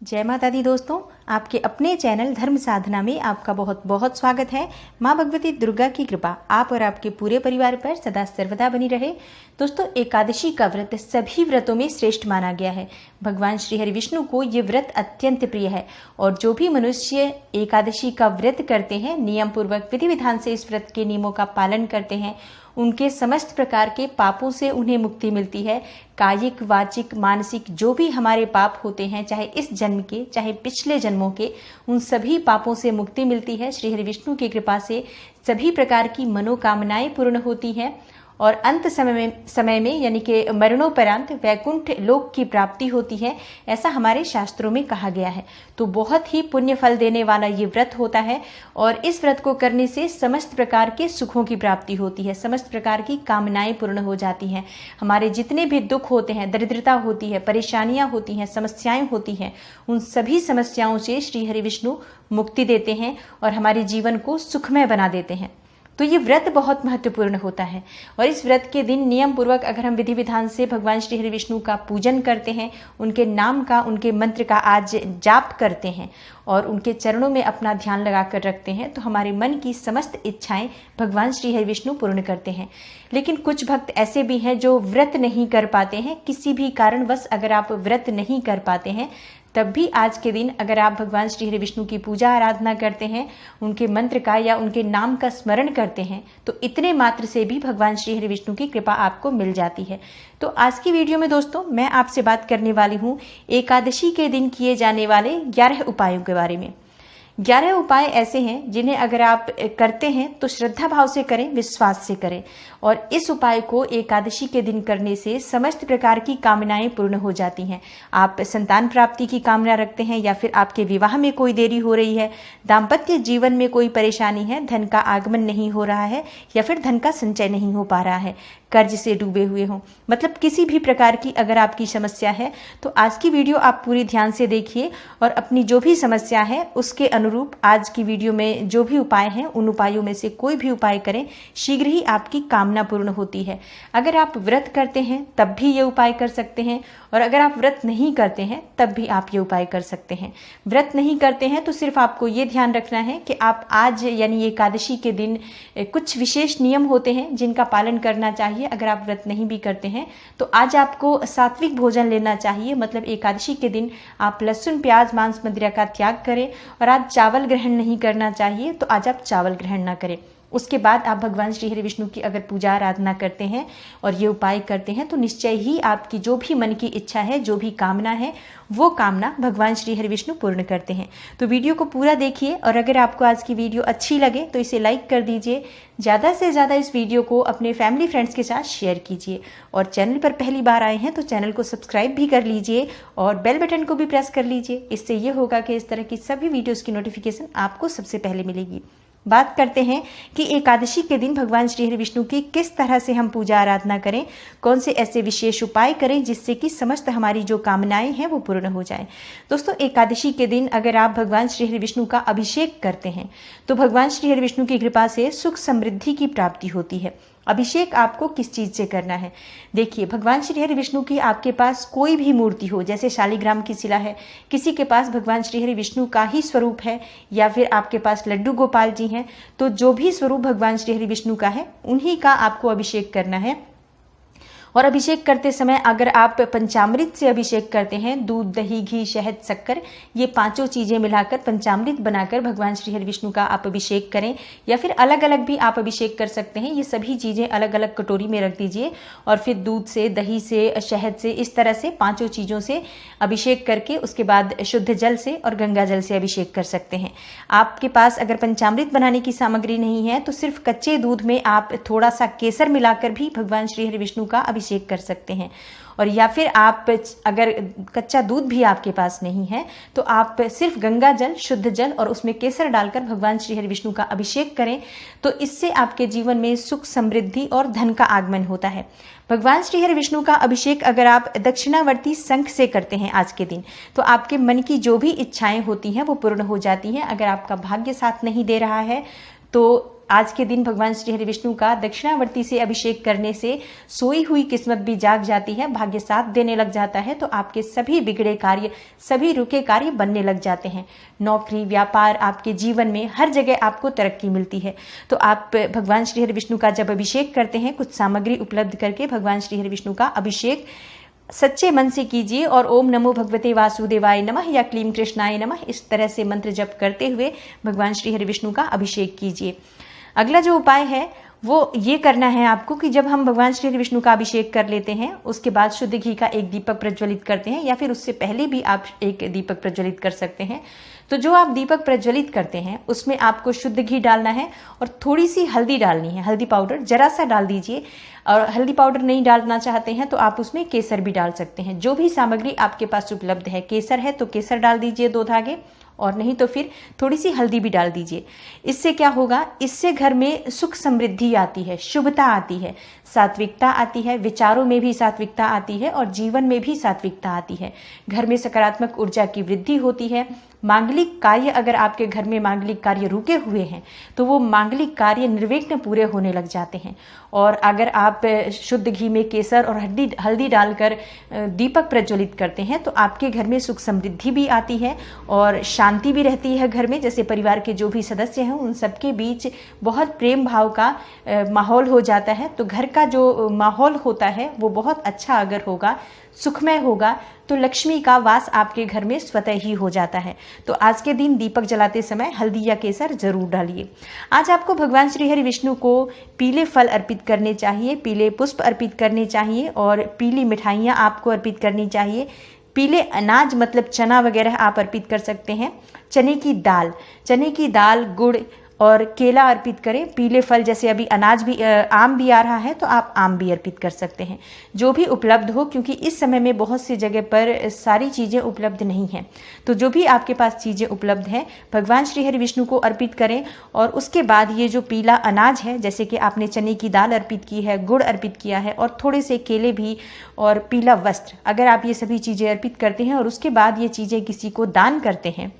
जय माता दी दोस्तों, आपके अपने चैनल धर्म साधना में आपका बहुत बहुत स्वागत है। माँ भगवती दुर्गा की कृपा आप और आपके पूरे परिवार पर सदा सर्वदा बनी रहे। दोस्तों, एकादशी का व्रत सभी व्रतों में श्रेष्ठ माना गया है। भगवान श्री हरि विष्णु को ये व्रत अत्यंत प्रिय है और जो भी मनुष्य एकादशी का व्रत करते हैं, नियम पूर्वक विधि विधान से इस व्रत के नियमों का पालन करते हैं, उनके समस्त प्रकार के पापों से उन्हें मुक्ति मिलती है। कायिक, वाचिक, मानसिक जो भी हमारे पाप होते हैं, चाहे इस जन्म के चाहे पिछले जन्मों के, उन सभी पापों से मुक्ति मिलती है। श्री हरि विष्णु की कृपा से सभी प्रकार की मनोकामनाएं पूर्ण होती हैं और अंत समय में यानी कि मरणोपरांत वैकुंठ लोक की प्राप्ति होती है, ऐसा हमारे शास्त्रों में कहा गया है। तो बहुत ही पुण्य फल देने वाला ये व्रत होता है और इस व्रत को करने से समस्त प्रकार के सुखों की प्राप्ति होती है, समस्त प्रकार की कामनाएं पूर्ण हो जाती हैं। हमारे जितने भी दुख होते हैं, दरिद्रता होती है, परेशानियां होती हैं, समस्याएं होती हैं, उन सभी समस्याओं से श्री हरि विष्णु मुक्ति देते हैं और हमारे जीवन को सुखमय बना देते हैं। तो ये व्रत बहुत महत्वपूर्ण होता है और इस व्रत के दिन नियम पूर्वक अगर हम विधि विधान से भगवान श्री हरि विष्णु का पूजन करते हैं, उनके नाम का, उनके मंत्र का आज जाप करते हैं और उनके चरणों में अपना ध्यान लगा कर रखते हैं, तो हमारे मन की समस्त इच्छाएं भगवान श्री हरि विष्णु पूर्ण करते हैं। लेकिन कुछ भक्त ऐसे भी हैं जो व्रत नहीं कर पाते हैं, किसी भी कारणवश अगर आप व्रत नहीं कर पाते हैं, तब भी आज के दिन अगर आप भगवान श्री हरि विष्णु की पूजा आराधना करते हैं, उनके मंत्र का या उनके नाम का स्मरण करते हैं, तो इतने मात्र से भी भगवान श्री हरि विष्णु की कृपा आपको मिल जाती है। तो आज की वीडियो में दोस्तों मैं आपसे बात करने वाली हूँ एकादशी के दिन किए जाने वाले 11 उपायों के बारे में। 11 उपाय ऐसे हैं जिन्हें अगर आप करते हैं तो श्रद्धा भाव से करें, विश्वास से करें और इस उपाय को एकादशी के दिन करने से समस्त प्रकार की कामनाएं पूर्ण हो जाती हैं। आप संतान प्राप्ति की कामना रखते हैं या फिर आपके विवाह में कोई देरी हो रही है, दाम्पत्य जीवन में कोई परेशानी है, धन का आगमन नहीं हो रहा है या फिर धन का संचय नहीं हो पा रहा है, कर्ज से डूबे हुए हों, मतलब किसी भी प्रकार की अगर आपकी समस्या है तो आज की वीडियो आप पूरी ध्यान से देखिए और अपनी जो भी समस्या है उसके अनुरूप आज की वीडियो में जो भी उपाय हैं उन उपायों में से कोई भी उपाय करें, शीघ्र ही आपकी कामना पूर्ण होती है। अगर आप व्रत करते हैं तब भी ये उपाय कर सकते हैं और अगर आप व्रत नहीं करते हैं तब भी आप ये उपाय कर सकते हैं। व्रत नहीं करते हैं तो सिर्फ आपको ये ध्यान रखना है कि आप आज यानी एकादशी के दिन कुछ विशेष नियम होते हैं जिनका पालन करना चाहिए। अगर आप व्रत नहीं भी करते हैं तो आज आपको सात्विक भोजन लेना चाहिए, मतलब एकादशी के दिन आप लहसुन, प्याज, मांस, मदिरा का त्याग करें और आज चावल ग्रहण नहीं करना चाहिए, तो आज आप चावल ग्रहण ना करें। उसके बाद आप भगवान श्री हरि विष्णु की अगर पूजा आराधना करते हैं और ये उपाय करते हैं तो निश्चय ही आपकी जो भी मन की इच्छा है, जो भी कामना है, वो कामना भगवान श्री हरि विष्णु पूर्ण करते हैं। तो वीडियो को पूरा देखिए और अगर आपको आज की वीडियो अच्छी लगे तो इसे लाइक कर दीजिए, ज़्यादा से ज़्यादा इस वीडियो को अपने फैमिली फ्रेंड्स के साथ शेयर कीजिए और चैनल पर पहली बार आए हैं तो चैनल को सब्सक्राइब भी कर लीजिए और बेल बटन को भी प्रेस कर लीजिए। इससे ये होगा कि इस तरह की सभी वीडियोज़ की नोटिफिकेशन आपको सबसे पहले मिलेगी। बात करते हैं कि एकादशी के दिन भगवान श्री हरि विष्णु की किस तरह से हम पूजा आराधना करें, कौन से ऐसे विशेष उपाय करें जिससे कि समस्त हमारी जो कामनाएं हैं वो पूर्ण हो जाए। दोस्तों, एकादशी के दिन अगर आप भगवान श्री हरि विष्णु का अभिषेक करते हैं तो भगवान श्री हरि विष्णु की कृपा से सुख समृद्धि की प्राप्ति होती है। अभिषेक आपको किस चीज़ से करना है? देखिए, भगवान श्री हरि विष्णु की आपके पास कोई भी मूर्ति हो, जैसे शालिग्राम की शिला है, किसी के पास भगवान श्री हरि विष्णु का ही स्वरूप है या फिर आपके पास लड्डू गोपाल जी हैं, तो जो भी स्वरूप भगवान श्री हरि विष्णु का है उन्हीं का आपको अभिषेक करना है। और अभिषेक करते समय अगर आप पंचामृत से अभिषेक करते हैं, दूध, दही, घी, शहद, शक्कर, ये पांचों चीज़ें मिलाकर पंचामृत बनाकर भगवान श्री हरि विष्णु का आप अभिषेक करें या फिर अलग अलग भी आप अभिषेक कर सकते हैं। ये सभी चीज़ें अलग अलग कटोरी में रख दीजिए और फिर दूध से, दही से, शहद से, इस तरह से पांचों चीज़ों से अभिषेक करके उसके बाद शुद्ध जल से और गंगा जल से अभिषेक कर सकते हैं। आपके पास अगर पंचामृत बनाने की सामग्री नहीं है तो सिर्फ कच्चे दूध में आप थोड़ा सा केसर मिलाकर भी भगवान श्री हरि विष्णु का अभिषेक कर सकते हैं। और या फिर आप अगर कच्चा दूध भी आपके पास नहीं है तो आप सिर्फ गंगा जल, शुद्ध जल और उसमें केसर डालकर भगवान श्री हरि विष्णु का अभिषेक करें, तो इससे आपके जीवन में सुख, समृद्धि और धन का आगमन होता है। भगवान श्री हरि विष्णु का अभिषेक अगर आप दक्षिणावर्ती शंख से करते हैं आज के दिन, तो आपके मन की जो भी इच्छाएं होती हैं वो पूर्ण हो जाती हैं। अगर आपका भाग्य साथ नहीं दे रहा है तो आज के दिन भगवान श्री हरि विष्णु का दक्षिणावर्ती से अभिषेक करने से सोई हुई किस्मत भी जाग जाती है, भाग्य साथ देने लग जाता है। तो आपके सभी बिगड़े कार्य, सभी रुके कार्य बनने लग जाते हैं। नौकरी, व्यापार, आपके जीवन में हर जगह आपको तरक्की मिलती है। तो आप भगवान श्री हरि विष्णु का जब अभिषेक करते हैं, कुछ सामग्री उपलब्ध करके भगवान श्री हरि विष्णु का अभिषेक सच्चे मन से कीजिए और ओम नमो भगवते वासुदेवाय नमः या क्लीम कृष्णाय नमः इस तरह से मंत्र जप करते हुए भगवान श्री हरि विष्णु का अभिषेक कीजिए। अगला जो उपाय है वो ये करना है आपको कि जब हम भगवान श्री हरि विष्णु का अभिषेक कर लेते हैं, उसके बाद शुद्ध घी का एक दीपक प्रज्वलित करते हैं, या फिर उससे पहले भी आप एक दीपक प्रज्वलित कर सकते हैं। तो जो आप दीपक प्रज्वलित करते हैं उसमें आपको शुद्ध घी डालना है और थोड़ी सी हल्दी डालनी है, हल्दी पाउडर जरा सा डाल दीजिए। और हल्दी पाउडर नहीं डालना चाहते हैं तो आप उसमें केसर भी डाल सकते हैं। जो भी सामग्री आपके पास उपलब्ध है, केसर है तो केसर डाल दीजिए 2 धागे, और नहीं तो फिर थोड़ी सी हल्दी भी डाल दीजिए। इससे क्या होगा, इससे घर में सुख समृद्धि आती है, शुभता आती है, सात्विकता आती है, विचारों में भी सात्विकता आती है और जीवन में भी सात्विकता आती है। घर में सकारात्मक ऊर्जा की वृद्धि होती है। मांगलिक कार्य, अगर आपके घर में मांगलिक कार्य रुके हुए हैं तो वो मांगलिक कार्य निर्विघ्न पूरे होने लग जाते हैं। और अगर आप शुद्ध घी में केसर और हल्दी डालकर दीपक प्रज्वलित करते हैं तो आपके घर में सुख समृद्धि भी आती है और शांति भी रहती है घर में। जैसे परिवार के जो भी सदस्य हैं उन सबके बीच बहुत प्रेम भाव का माहौल हो जाता है। तो घर का जो माहौल होता है वो बहुत अच्छा अगर होगा, सुखमय होगा, तो लक्ष्मी का वास आपके घर में स्वतः ही हो जाता है। तो आज के दिन दीपक जलाते समय हल्दी या केसर जरूर डालिए। आज आपको भगवान श्री हरि विष्णु को पीले फल अर्पित करने चाहिए, पीले पुष्प अर्पित करने चाहिए और पीली मिठाइयाँ आपको अर्पित करनी चाहिए। पीले अनाज मतलब चना वगैरह आप अर्पित कर सकते हैं। चने की दाल, गुड़ और केला अर्पित करें। पीले फल जैसे अभी अनाज भी, आम भी आ रहा है तो आप आम भी अर्पित कर सकते हैं, जो भी उपलब्ध हो, क्योंकि इस समय में बहुत सी जगह पर सारी चीज़ें उपलब्ध नहीं हैं। तो जो भी आपके पास चीज़ें उपलब्ध हैं भगवान श्री हरि विष्णु को अर्पित करें। और उसके बाद ये जो पीला अनाज है, जैसे कि आपने चने की दाल अर्पित की है, गुड़ अर्पित किया है और थोड़े से केले भी और पीला वस्त्र, अगर आप ये सभी चीज़ें अर्पित करते हैं और उसके बाद ये चीज़ें किसी को दान करते हैं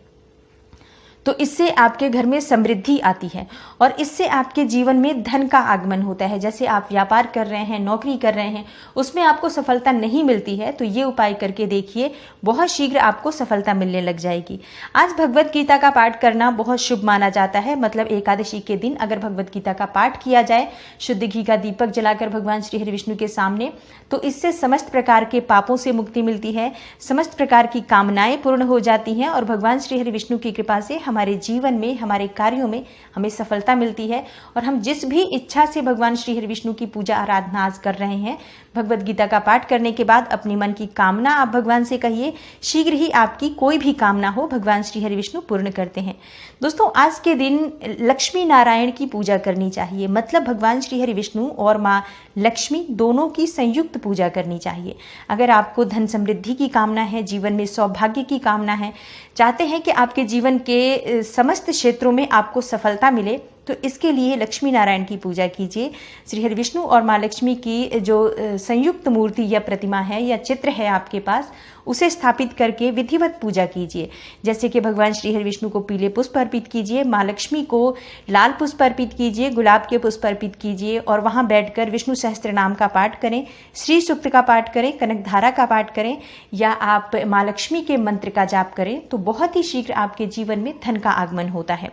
तो इससे आपके घर में समृद्धि आती है और इससे आपके जीवन में धन का आगमन होता है। जैसे आप व्यापार कर रहे हैं, नौकरी कर रहे हैं, उसमें आपको सफलता नहीं मिलती है तो ये उपाय करके देखिए, बहुत शीघ्र आपको सफलता मिलने लग जाएगी। आज भगवत गीता का पाठ करना बहुत शुभ माना जाता है। मतलब एकादशी के दिन अगर भगवत गीता का पाठ किया जाए शुद्ध घी का दीपक जलाकर भगवान श्री हरि विष्णु के सामने, तो इससे समस्त प्रकार के पापों से मुक्ति मिलती है, समस्त प्रकार की कामनाएं पूर्ण हो जाती हैं और भगवान श्री हरि विष्णु की कृपा से हमारे जीवन में, हमारे कार्यों में हमें सफलता मिलती है। और हम जिस भी इच्छा से भगवान श्री हरि विष्णु की पूजा आराधना आज कर रहे हैं, भगवत गीता का पाठ करने के बाद अपने मन की कामना आप भगवान से कहिए, शीघ्र ही आपकी कोई भी कामना हो भगवान श्री हरि विष्णु पूर्ण करते हैं। दोस्तों, आज के दिन लक्ष्मी नारायण की पूजा करनी चाहिए। मतलब भगवान श्री हरि विष्णु और माँ लक्ष्मी दोनों की संयुक्त पूजा करनी चाहिए। अगर आपको धन समृद्धि की कामना है, जीवन में सौभाग्य की कामना है, चाहते हैं कि आपके जीवन के समस्त क्षेत्रों में आपको सफलता मिले, तो इसके लिए लक्ष्मी नारायण की पूजा कीजिए। श्री हरि विष्णु और माँ लक्ष्मी की जो संयुक्त मूर्ति या प्रतिमा है या चित्र है आपके पास, उसे स्थापित करके विधिवत पूजा कीजिए। जैसे कि भगवान श्री हरि विष्णु को पीले पुष्प अर्पित कीजिए, माँ लक्ष्मी को लाल पुष्प अर्पित कीजिए, गुलाब के पुष्प अर्पित कीजिए और वहाँ बैठकर विष्णु सहस्त्र नाम का पाठ करें, श्री सूक्त का पाठ करें, कनक धारा का पाठ करें या आप माँ लक्ष्मी के मंत्र का जाप करें, तो बहुत ही शीघ्र आपके जीवन में धन का आगमन होता है।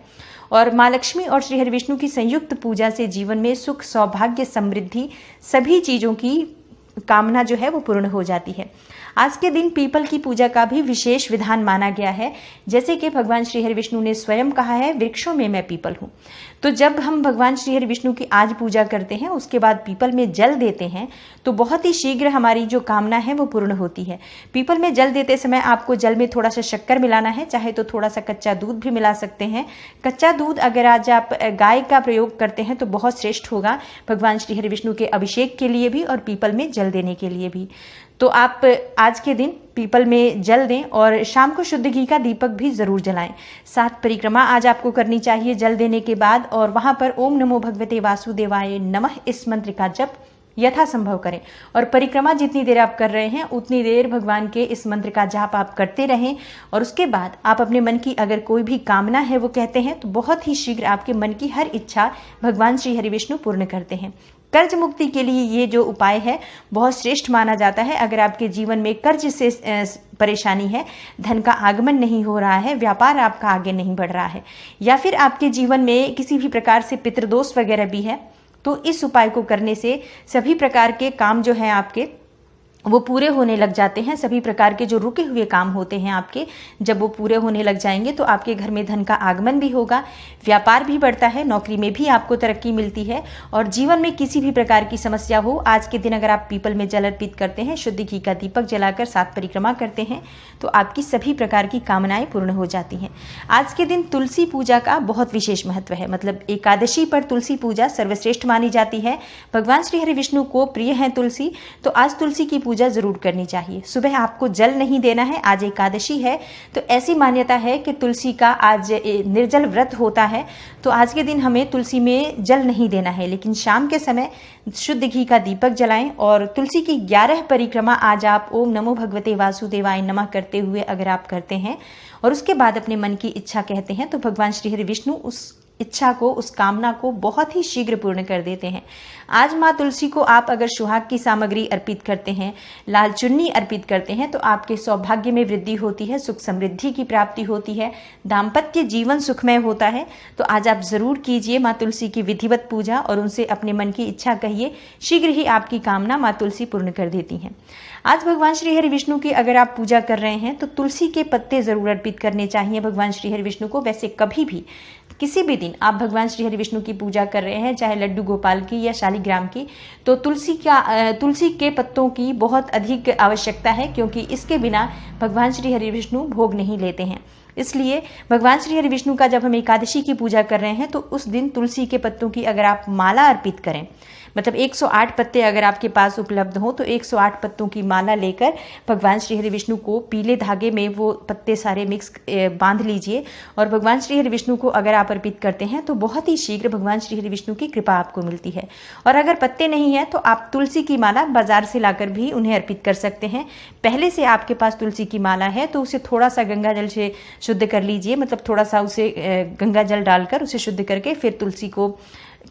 और माँ लक्ष्मी और श्री हरि विष्णु की संयुक्त पूजा से जीवन में सुख, सौभाग्य, समृद्धि, सभी चीज़ों की कामना जो है वो पूर्ण हो जाती है। आज के दिन पीपल की पूजा का भी विशेष विधान माना गया है। जैसे कि भगवान श्री हरि विष्णु ने स्वयं कहा है, वृक्षों में मैं पीपल हूँ। तो जब हम भगवान श्री हरि विष्णु की आज पूजा करते हैं, उसके बाद पीपल में जल देते हैं, तो बहुत ही शीघ्र हमारी जो कामना है वो पूर्ण होती है। पीपल में जल देते समय आपको जल में थोड़ा सा शक्कर मिलाना है, चाहे तो थोड़ा सा कच्चा दूध भी मिला सकते हैं। कच्चा दूध अगर आज आप गाय का प्रयोग करते हैं तो बहुत श्रेष्ठ होगा, भगवान श्री हरि विष्णु के अभिषेक के लिए भी और पीपल में जल देने के लिए भी। तो आप आज के दिन पीपल में जल दें और शाम को शुद्ध घी का दीपक भी जरूर जलाएं। 7 परिक्रमा आज आपको करनी चाहिए जल देने के बाद, और वहां पर ओम नमो भगवते वासुदेवाय नमः इस मंत्र का जप यथासंभव करें। और परिक्रमा जितनी देर आप कर रहे हैं उतनी देर भगवान के इस मंत्र का जाप आप करते रहें। और उसके बाद आप अपने मन की अगर कोई भी कामना है वो कहते हैं तो बहुत ही शीघ्र आपके मन की हर इच्छा भगवान श्री हरि विष्णु पूर्ण करते हैं। कर्ज मुक्ति के लिए ये जो उपाय है बहुत श्रेष्ठ माना जाता है। अगर आपके जीवन में कर्ज से परेशानी है, धन का आगमन नहीं हो रहा है, व्यापार आपका आगे नहीं बढ़ रहा है, या फिर आपके जीवन में किसी भी प्रकार से पितृदोष वगैरह भी है, तो इस उपाय को करने से सभी प्रकार के काम जो हैं आपके वो पूरे होने लग जाते हैं। सभी प्रकार के जो रुके हुए काम होते हैं आपके, जब वो पूरे होने लग जाएंगे तो आपके घर में धन का आगमन भी होगा, व्यापार भी बढ़ता है, नौकरी में भी आपको तरक्की मिलती है। और जीवन में किसी भी प्रकार की समस्या हो, आज के दिन अगर आप पीपल में जल अर्पित करते हैं, शुद्ध घी का दीपक जलाकर 7 परिक्रमा करते हैं, तो आपकी सभी प्रकार की कामनाएं पूर्ण हो जाती हैं। आज के दिन तुलसी पूजा का बहुत विशेष महत्व है। मतलब एकादशी पर तुलसी पूजा सर्वश्रेष्ठ मानी जाती है। भगवान श्री हरि विष्णु को प्रिय है तुलसी, तो आज तुलसी की पूजा जरूर करनी चाहिए। सुबह आपको जल नहीं देना है, आज एकादशी है, तो ऐसी मान्यता है कि तुलसी का आज निर्जल व्रत होता है, तो आज के दिन हमें तुलसी में जल नहीं देना है। लेकिन शाम के समय शुद्ध घी का दीपक जलाएं और तुलसी की 11 परिक्रमा आज आप ओम नमो भगवते वासुदेवाय नमः करते हुए अगर आप करते हैं और उसके बाद अपने मन की इच्छा कहते हैं, तो भगवान श्री हरि विष्णु उस इच्छा को, उस कामना को बहुत ही शीघ्र पूर्ण कर देते हैं। आज माँ तुलसी को आप अगर सुहाग की सामग्री अर्पित करते हैं, लाल चुन्नी अर्पित करते हैं, तो आपके सौभाग्य में वृद्धि होती है, सुख समृद्धि की प्राप्ति होती है, दाम्पत्य जीवन सुखमय होता है। तो आज आप जरूर कीजिए माँ तुलसी की विधिवत पूजा और उनसे अपने मन की इच्छा कहिए, शीघ्र ही आपकी कामना माँ तुलसी पूर्ण कर देती हैं। आज भगवान श्री हरि विष्णु की अगर आप पूजा कर रहे हैं तो तुलसी के पत्ते जरूर अर्पित करने चाहिए भगवान श्री हरि विष्णु को। वैसे कभी भी किसी भी दिन आप भगवान श्री हरि विष्णु की पूजा कर रहे हैं, चाहे लड्डू गोपाल की या शालिग्राम की, तो तुलसी के पत्तों की बहुत अधिक आवश्यकता है, क्योंकि इसके बिना भगवान श्री हरि विष्णु भोग नहीं लेते हैं। इसलिए भगवान श्री हरि विष्णु का जब हम एकादशी की पूजा कर रहे हैं तो उस दिन तुलसी के पत्तों की अगर आप माला अर्पित करें, मतलब 108 पत्ते अगर आपके पास उपलब्ध हो तो 108 पत्तों की माला लेकर भगवान श्री हरि विष्णु को पीले धागे में वो पत्ते सारे मिक्स बांध लीजिए और भगवान श्री हरि विष्णु को अगर आप अर्पित करते हैं तो बहुत ही शीघ्र भगवान श्री हरि विष्णु की कृपा आपको मिलती है। और अगर पत्ते नहीं है तो आप तुलसी की माला बाजार से लाकर भी उन्हें अर्पित कर सकते हैं। पहले से आपके पास तुलसी की माला है तो उसे थोड़ा सा गंगा जल से शुद्ध कर लीजिए, मतलब थोड़ा सा उसे गंगा जल डालकर उसे शुद्ध करके फिर तुलसी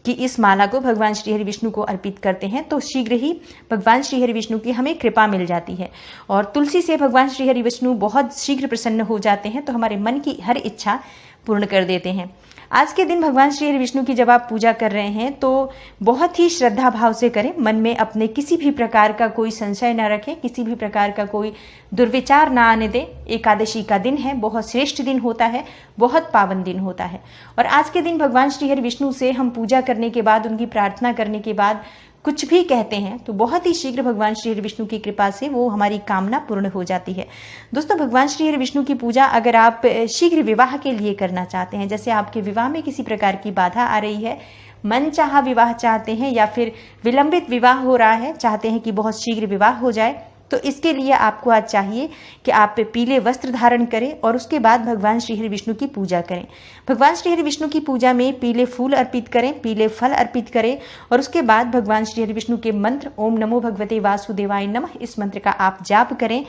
की इस माला को भगवान श्री हरि विष्णु को अर्पित करते हैं तो शीघ्र ही भगवान श्री हरि विष्णु की हमें कृपा मिल जाती है। और तुलसी से भगवान श्री हरि विष्णु बहुत शीघ्र प्रसन्न हो जाते हैं, तो हमारे मन की हर इच्छा पूर्ण कर देते हैं। आज के दिन भगवान श्री हरि विष्णु की जब आप पूजा कर रहे हैं तो बहुत ही श्रद्धा भाव से करें, मन में अपने किसी भी प्रकार का कोई संशय न रखें, किसी भी प्रकार का कोई दुर्विचार ना आने दें। एकादशी का दिन है, बहुत श्रेष्ठ दिन होता है, बहुत पावन दिन होता है। और आज के दिन भगवान श्री हरि विष्णु से हम पूजा करने के बाद, उनकी प्रार्थना करने के बाद कुछ भी कहते हैं तो बहुत ही शीघ्र भगवान श्री हरि विष्णु की कृपा से वो हमारी कामना पूर्ण हो जाती है। दोस्तों, भगवान श्री हरि विष्णु की पूजा अगर आप शीघ्र विवाह के लिए करना चाहते हैं, जैसे आपके विवाह में किसी प्रकार की बाधा आ रही है, मन चाहा विवाह चाहते हैं या फिर विलंबित विवाह हो रहा है, चाहते हैं कि बहुत शीघ्र विवाह हो जाए, तो इसके लिए आपको आज चाहिए कि आप पीले वस्त्र धारण करें और उसके बाद भगवान श्री हरि विष्णु की पूजा करें। भगवान श्री हरि विष्णु की पूजा में पीले फूल अर्पित करें, पीले फल अर्पित करें और उसके बाद भगवान श्री हरि विष्णु के मंत्र ओम नमो भगवते वासुदेवाय नमः, इस मंत्र का आप जाप करें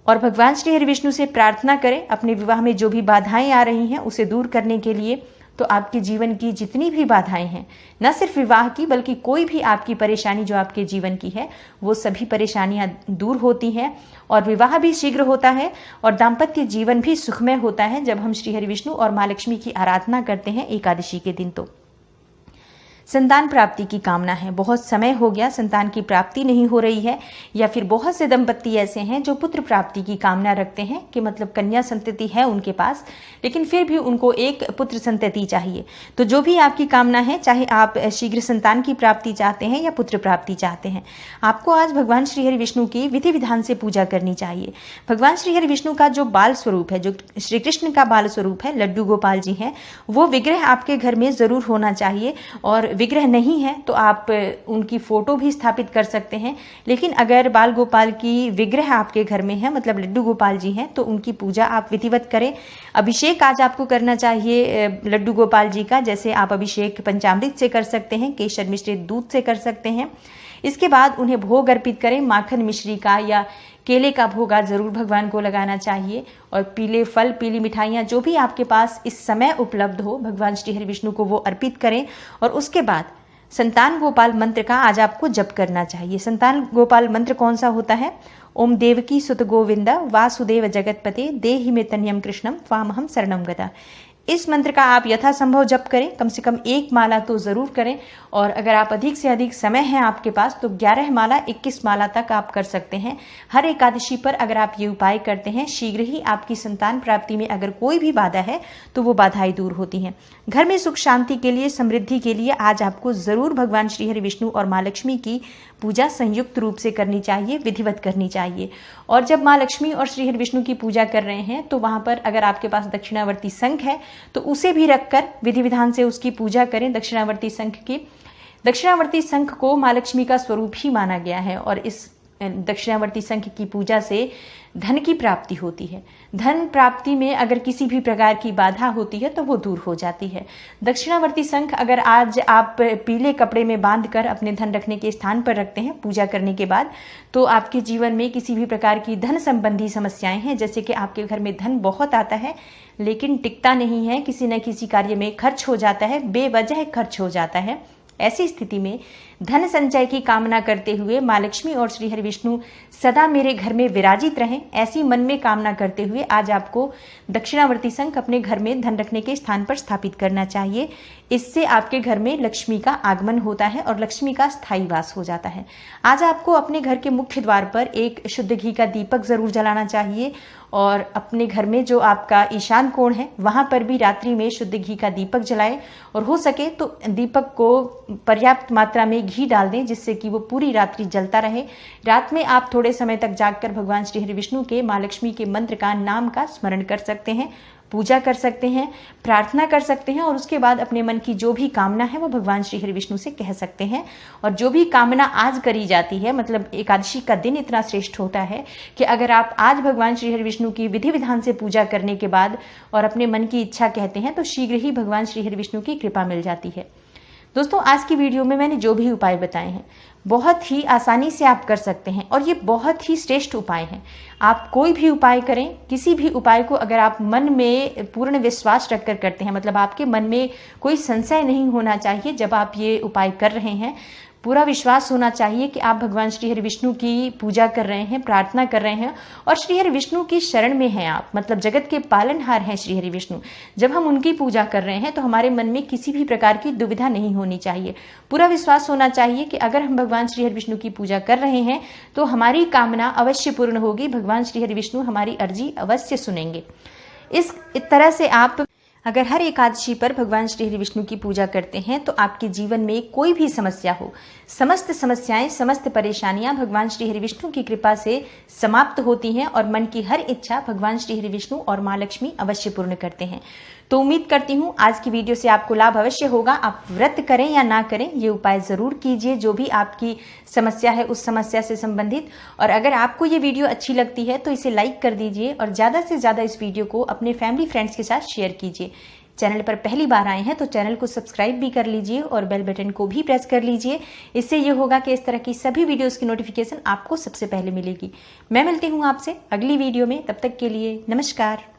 और भगवान श्री हरि विष्णु से प्रार्थना करें अपने विवाह में जो भी बाधाएं आ रही हैं उसे दूर करने के लिए। तो आपके जीवन की जितनी भी बाधाएं हैं, न सिर्फ विवाह की बल्कि कोई भी आपकी परेशानी जो आपके जीवन की है, वो सभी परेशानियां दूर होती हैं और विवाह भी शीघ्र होता है और दाम्पत्य जीवन भी सुखमय होता है जब हम श्री हरि विष्णु और माँ लक्ष्मी की आराधना करते हैं एकादशी के दिन। तो संतान प्राप्ति की कामना है, बहुत समय हो गया संतान की प्राप्ति नहीं हो रही है, या फिर बहुत से दंपत्ति ऐसे हैं जो पुत्र प्राप्ति की कामना रखते हैं कि मतलब कन्या संतति है उनके पास, लेकिन फिर भी उनको एक पुत्र संतति चाहिए। तो जो भी आपकी कामना है, चाहे आप शीघ्र संतान की प्राप्ति चाहते हैं या पुत्र प्राप्ति चाहते हैं, आपको आज भगवान श्री हरि विष्णु की विधि विधान से पूजा करनी चाहिए। भगवान श्री हरि विष्णु का जो बाल स्वरूप है, जो श्री कृष्ण का बाल स्वरूप है, लड्डू गोपाल जी हैं, वो विग्रह आपके घर में जरूर होना चाहिए और विग्रह नहीं है तो आप उनकी फोटो भी स्थापित कर सकते हैं। लेकिन अगर बाल गोपाल की विग्रह आपके घर में है, मतलब लड्डू गोपाल जी हैं, तो उनकी पूजा आप विधिवत करें। अभिषेक आज आपको करना चाहिए लड्डू गोपाल जी का। जैसे आप अभिषेक पंचामृत से कर सकते हैं, केशर मिश्रित दूध से कर सकते हैं। इसके बाद उन्हें भोग अर्पित करें। माखन मिश्री का या केले का भोग आज जरूर भगवान को लगाना चाहिए। और पीले फल, पीली मिठाइयाँ जो भी आपके पास इस समय उपलब्ध हो, भगवान श्री हरि विष्णु को वो अर्पित करें। और उसके बाद संतान गोपाल मंत्र का आज आपको जप करना चाहिए। संतान गोपाल मंत्र कौन सा होता है? ओम देवकी सुत गोविंद वासुदेव जगतपते देहि मे तन्यम कृष्णम त्वामहम शरणम गता। इस मंत्र का आप यथासंभव जप करें, कम से कम 1 माला तो जरूर करें। और अगर आप अधिक से अधिक समय है आपके पास तो 11 माला 21 माला तक आप कर सकते हैं। हर एकादशी पर अगर आप ये उपाय करते हैं, शीघ्र ही आपकी संतान प्राप्ति में अगर कोई भी बाधा है तो वो बाधाएं दूर होती हैं। घर में सुख शांति के लिए, समृद्धि के लिए आज आपको जरूर भगवान श्री हरि विष्णु और माँ लक्ष्मी की पूजा संयुक्त रूप से करनी चाहिए, विधिवत करनी चाहिए। और जब माँ लक्ष्मी और श्री हरि विष्णु की पूजा कर रहे हैं तो वहां पर अगर आपके पास दक्षिणावर्ती शंख है तो उसे भी रखकर विधि विधान से उसकी पूजा करें। दक्षिणावर्ती शंख को माँ लक्ष्मी का स्वरूप ही माना गया है और इस दक्षिणावर्ती शंख की पूजा से धन की प्राप्ति होती है। धन प्राप्ति में अगर किसी भी प्रकार की बाधा होती है तो वो दूर हो जाती है। दक्षिणावर्ती शंख अगर आज आप पीले कपड़े में बांधकर अपने धन रखने के स्थान पर रखते हैं पूजा करने के बाद, तो आपके जीवन में किसी भी प्रकार की धन संबंधी समस्याएं हैं, जैसे कि आपके घर में धन बहुत आता है लेकिन टिकता नहीं है, किसी न किसी कार्य में खर्च हो जाता है, बेवजह खर्च हो जाता है, ऐसी स्थिति में धन संचय की कामना करते हुए माँ लक्ष्मी और श्री हरि विष्णु सदा मेरे घर में विराजित रहें, ऐसी मन में कामना करते हुए आज आपको दक्षिणावर्ती शंख अपने घर में धन रखने के स्थान पर स्थापित करना चाहिए। इससे आपके घर में लक्ष्मी का आगमन होता है और लक्ष्मी का स्थायी वास हो जाता है। आज आपको अपने घर के मुख्य द्वार पर एक शुद्ध घी का दीपक जरूर जलाना चाहिए और अपने घर में जो आपका ईशान कोण है वहां पर भी रात्रि में शुद्ध घी का दीपक जलाएं और हो सके तो दीपक को पर्याप्त मात्रा में घी डाल दें जिससे कि वो पूरी रात्रि जलता रहे। रात में आप थोड़े समय तक जागकर भगवान श्री हरि विष्णु के, माँ लक्ष्मी के मंत्र का, नाम का स्मरण कर सकते हैं, पूजा कर सकते हैं, प्रार्थना कर सकते हैं और उसके बाद अपने मन की जो भी कामना है वो भगवान श्री हरि विष्णु से कह सकते हैं। और जो भी कामना आज करी जाती है, मतलब एकादशी का दिन इतना श्रेष्ठ होता है कि अगर आप आज भगवान श्री हरि विष्णु की विधि विधान से पूजा करने के बाद और अपने मन की इच्छा कहते हैं तो शीघ्र ही भगवान श्री हरि विष्णु की कृपा मिल जाती है। दोस्तों, आज की वीडियो में मैंने जो भी उपाय बताए हैं बहुत ही आसानी से आप कर सकते हैं और ये बहुत ही श्रेष्ठ उपाय हैं। आप कोई भी उपाय करें, किसी भी उपाय को अगर आप मन में पूर्ण विश्वास रखकर करते हैं, मतलब आपके मन में कोई संशय नहीं होना चाहिए जब आप ये उपाय कर रहे हैं, पूरा विश्वास होना चाहिए कि आप भगवान श्री हरि विष्णु की पूजा कर रहे हैं, प्रार्थना कर रहे हैं और श्री हरि विष्णु की शरण में हैं आप, मतलब जगत के पालनहार हैं श्री हरि विष्णु। जब हम उनकी पूजा कर रहे हैं तो हमारे मन में किसी भी प्रकार की दुविधा नहीं होनी चाहिए। पूरा विश्वास होना चाहिए कि अगर हम भगवान श्री हरि विष्णु की पूजा कर रहे हैं तो हमारी कामना अवश्य पूर्ण होगी, भगवान श्री हरि विष्णु हमारी अर्जी अवश्य सुनेंगे। इस तरह से आप अगर हर एकादशी पर भगवान श्री हरि विष्णु की पूजा करते हैं तो आपके जीवन में कोई भी समस्या हो, समस्त समस्याएं, समस्त परेशानियां भगवान श्री हरि विष्णु की कृपा से समाप्त होती हैं और मन की हर इच्छा भगवान श्री हरि विष्णु और माँ लक्ष्मी अवश्य पूर्ण करते हैं। तो उम्मीद करती हूँ आज की वीडियो से आपको लाभ अवश्य होगा। आप व्रत करें या ना करें, ये उपाय जरूर कीजिए जो भी आपकी समस्या है उस समस्या से संबंधित। और अगर आपको ये वीडियो अच्छी लगती है तो इसे लाइक कर दीजिए और ज़्यादा से ज़्यादा इस वीडियो को अपने फैमिली फ्रेंड्स के साथ शेयर कीजिए। चैनल पर पहली बार आए हैं तो चैनल को सब्सक्राइब भी कर लीजिए और बेल बटन को भी प्रेस कर लीजिए। इससे ये होगा कि इस तरह की सभी वीडियोस की नोटिफिकेशन आपको सबसे पहले मिलेगी। मैं मिलती हूँ आपसे अगली वीडियो में, तब तक के लिए नमस्कार।